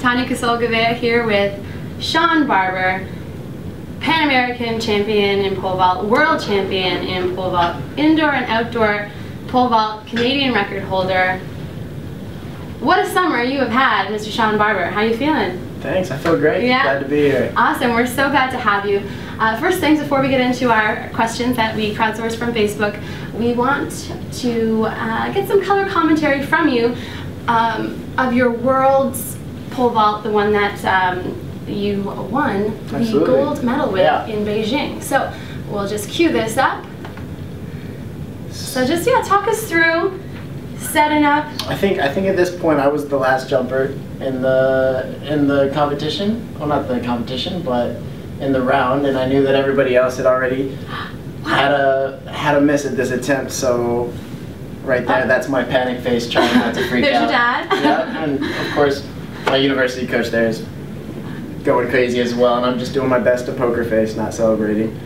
Tanya Kasolgavea here with Shawn Barber, Pan American champion in pole vault, world champion in pole vault, indoor and outdoor pole vault, Canadian record holder. What a summer you have had, Mr. Shawn Barber. How are you feeling? Thanks, I feel great. Yeah? Glad to be here. Awesome, we're so glad to have you. First things, before we get into our questions that we crowdsourced from Facebook, we want to get some color commentary from you of your world's pole vault, the one that you won the gold medal with in Beijing. So we'll just cue this up. So just, talk us through setting up. I think at this point I was the last jumper in the competition. Well, not the competition, but in the round, and I knew that everybody else had already had a miss at this attempt. So right there, that's my panic face, trying not to freak out. There's your dad. Yeah, and of course my university coach there is going crazy as well, and I'm just doing my best to poker face, not celebrating.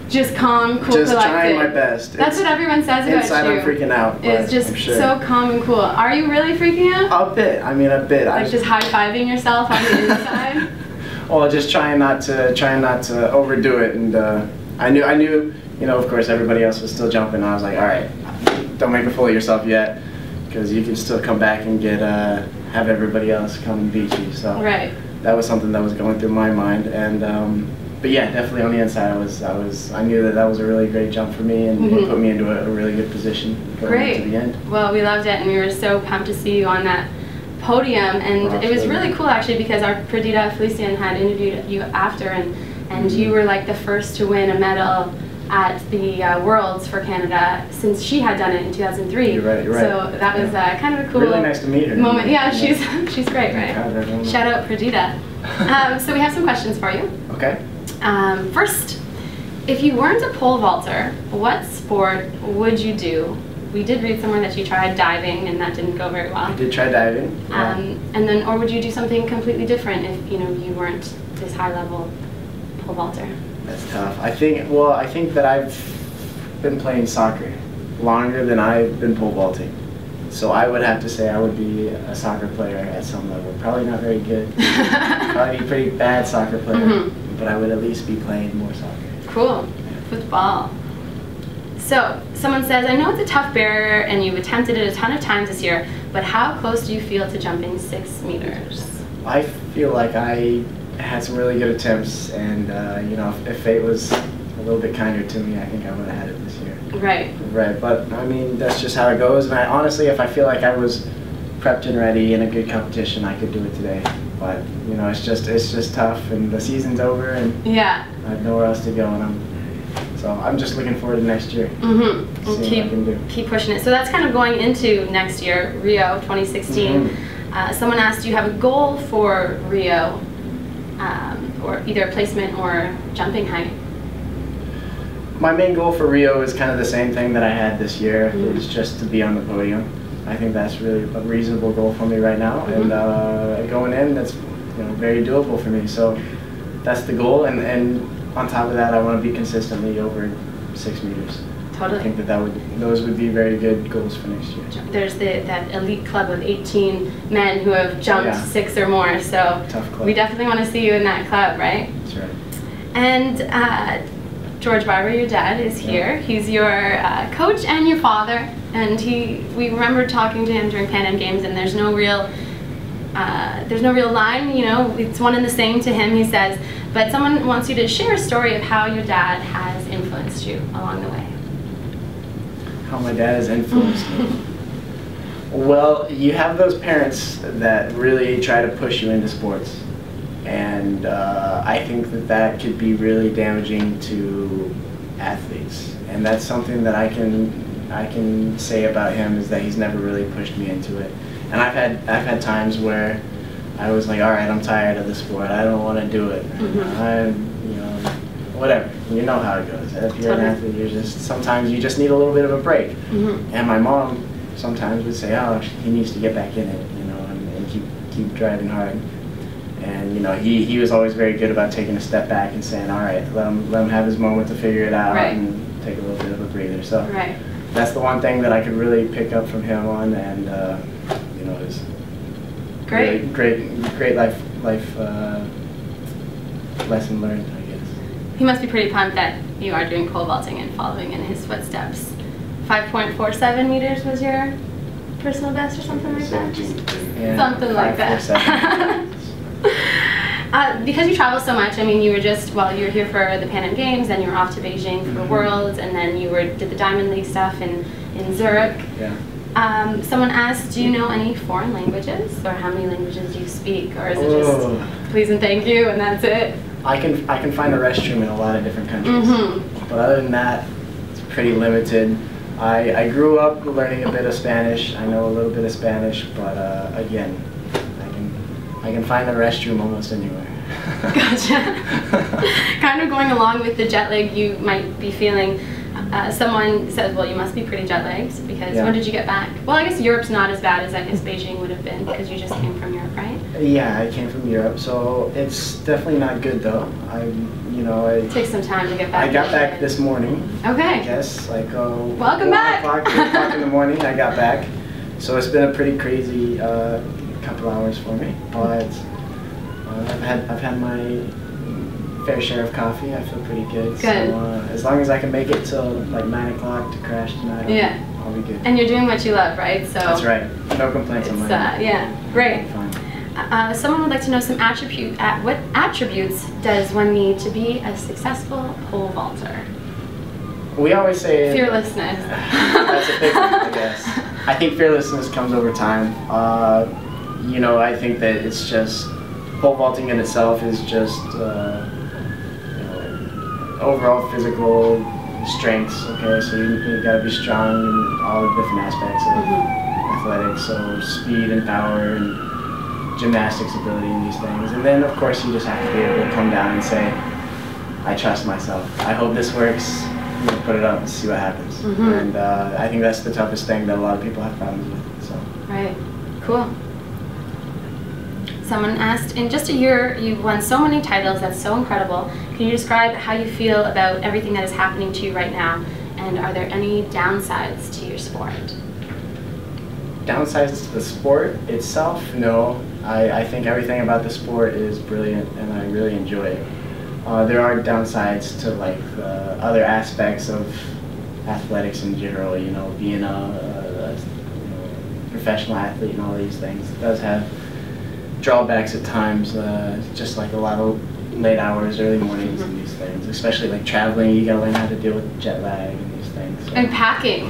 Just calm, cool, just collected. Trying my best. That's what everyone says about you. Inside I'm freaking out. It's just so calm and cool. Are you really freaking out? A bit. I mean, a bit. Like just high-fiving yourself on the inside? Well, just trying not to overdo it, and I knew, of course everybody else was still jumping. I was like, all right, don't make a fool of yourself yet, because you can still come back and get have everybody else come and beat you. So that was something that was going through my mind, and but yeah, definitely on the inside, I knew that was a really great jump for me, and it put me into a really good position going into the end. Well, we loved it, and we were so pumped to see you on that podium, and it was really cool actually, because our Perdita Felician had interviewed you after, and you were like the first to win a medal at the Worlds for Canada since she had done it in 2003. You're right. So that was kind of a cool really nice to meet her moment. Yeah, she's great, right? Shout out Perdita. So we have some questions for you. Okay. First, if you weren't a pole vaulter, what sport would you do? We did read somewhere that you tried diving, and that didn't go very well. I did try diving. And then, or would you do something completely different if you weren't this high-level pole vaulter? That's tough. I think that I've been playing soccer longer than I've been pole vaulting. So I would have to say I would be a soccer player at some level. Probably not very good. Probably a pretty bad soccer player. But I would at least be playing more soccer. Cool. Football. So, someone says, I know it's a tough barrier and you've attempted it a ton of times this year, but how close do you feel to jumping 6 meters? I feel like I had some really good attempts, and if fate was a little bit kinder to me, I think I would have had it this year. Right, but I mean, that's just how it goes, and honestly, if I feel like I was prepped and ready in a good competition, I could do it today. But it's just tough, and the season's over, and I have nowhere else to go, and I'm just looking forward to next year. Seeing what I can do. Keep pushing it. So that's kind of going into next year, Rio 2016. Someone asked, do you have a goal for Rio, or either a placement or jumping height? My main goal for Rio is kind of the same thing that I had this year. It's just to be on the podium. I think that's really a reasonable goal for me right now, and going in, that's very doable for me. So that's the goal, and on top of that, I want to be consistently over 6 meters. Totally. I think those would be very good goals for next year. There's that elite club of 18 men who have jumped 6 or more. So tough club. We definitely want to see you in that club, right? That's right. And George Barber, your dad, is here. He's your coach and your father, and we remember talking to him during Pan Am Games, and there's no real line, it's one and the same to him, he says, but someone wants you to share a story of how your dad has influenced you along the way. How my dad has influenced me? Well, you have those parents that really try to push you into sports. And I think that could be really damaging to athletes, and that's something that I can say about him, is that he's never really pushed me into it. And I've had times where I was like, all right, I'm tired of the sport. I don't want to do it. Whatever. You know how it goes. If you're an athlete, sometimes you just need a little bit of a break. And my mom sometimes would say, oh, he needs to get back in it, and keep driving hard. And he was always very good about taking a step back and saying, all right, let him have his moment to figure it out and take a little bit of a breather. So that's the one thing that I could really pick up from him on, and is Great. Really great life lesson learned, I guess. He must be pretty pumped that you are doing pole vaulting and following in his footsteps. 5.47 meters was your personal best or something like that? Yeah, something like that. Because you travel so much, I mean, you were just, well, you were here for the Pan Am Games, then you were off to Beijing for the Worlds, and then you did the Diamond League stuff in Zurich. Yeah. Someone asked, do you know any foreign languages, or how many languages do you speak, or is it just please and thank you and that's it? I can find a restroom in a lot of different countries, but other than that, it's pretty limited. I grew up learning a bit of Spanish. I know a little bit of Spanish, but again, I can find a restroom almost anywhere. Gotcha. Kind of going along with the jet lag you might be feeling. Someone said, well, you must be pretty jet lagged because when did you get back? Well, I guess Europe's not as bad as I guess Beijing would have been because you just came from Europe, right? Yeah, I came from Europe, so it's definitely not good though. It takes some time to get back. I got back this morning. Okay. I guess welcome back. 2 o'clock in the morning. I got back, so it's been a pretty crazy couple hours for me, but I've had my fair share of coffee. I feel pretty good. Good. So as long as I can make it till like 9 o'clock to crash tonight, I'll be good. And you're doing what you love, right? So that's right. No complaints on my end. Yeah, great. Fine. Someone would like to know some what attributes does one need to be a successful pole vaulter? We always say fearlessness. That's a big one, I guess. I think fearlessness comes over time. I think that it's just pole vaulting in itself is just overall physical strengths. Okay, so you gotta be strong in all the different aspects of athletics, so speed and power and gymnastics ability and these things. And then of course you just have to be able to come down and say, I trust myself. I hope this works. Put it up and see what happens. And I think that's the toughest thing that a lot of people have problems with. So. Right. Cool. Someone asked, in just a year, you've won so many titles, that's so incredible. Can you describe how you feel about everything that is happening to you right now? And are there any downsides to your sport? Downsides to the sport itself? No. I think everything about the sport is brilliant and I really enjoy it. There are downsides to like other aspects of athletics in general, being a professional athlete and all these things. It does have drawbacks at times, just like a lot of late hours, early mornings and these things. Especially like traveling, you gotta learn how to deal with jet lag and these things. So. And packing.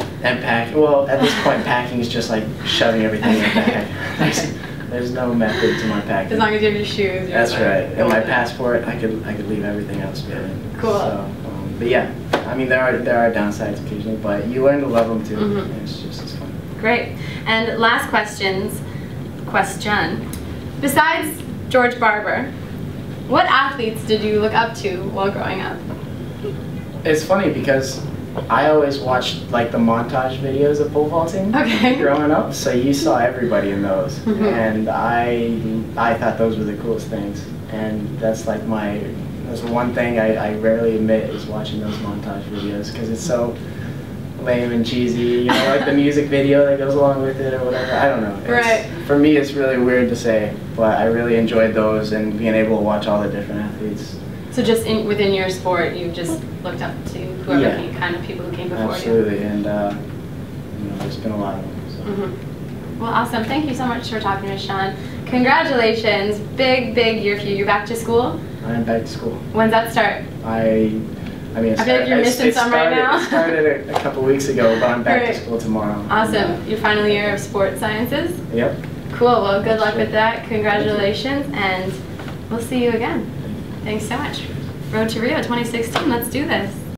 Well, at this point packing is just like shoving everything in the bag. There's no method to my packing. As long as you have your shoes. That's right. And my passport, I could leave everything else behind. Cool. So, but yeah, I mean there are downsides occasionally, but you learn to love them too. And it's just as fun. Great. And last question. Besides George Barber, what athletes did you look up to while growing up? It's funny because I always watched like the montage videos of pole vaulting growing up, so you saw everybody in those, and I thought those were the coolest things, and that's the one thing I rarely admit is watching those montage videos because it's so lame and cheesy, like the music video that goes along with it or whatever. I don't know. For me, it's really weird to say, but I really enjoyed those and being able to watch all the different athletes. So just within your sport, you just looked up to whoever kind of people who came before you. Absolutely, and there's been a lot of them. So. Well, awesome. Thank you so much for talking to us, Shawn. Congratulations. Big year for you. You're back to school? I am back to school. When's that start? I feel like you're missing some right now. It started a couple weeks ago, but I'm back to school tomorrow. Awesome. Your final year of sports sciences? Yep. Cool. Well, good luck with that. Congratulations, and we'll see you again. Thanks so much. Road to Rio 2016. Let's do this.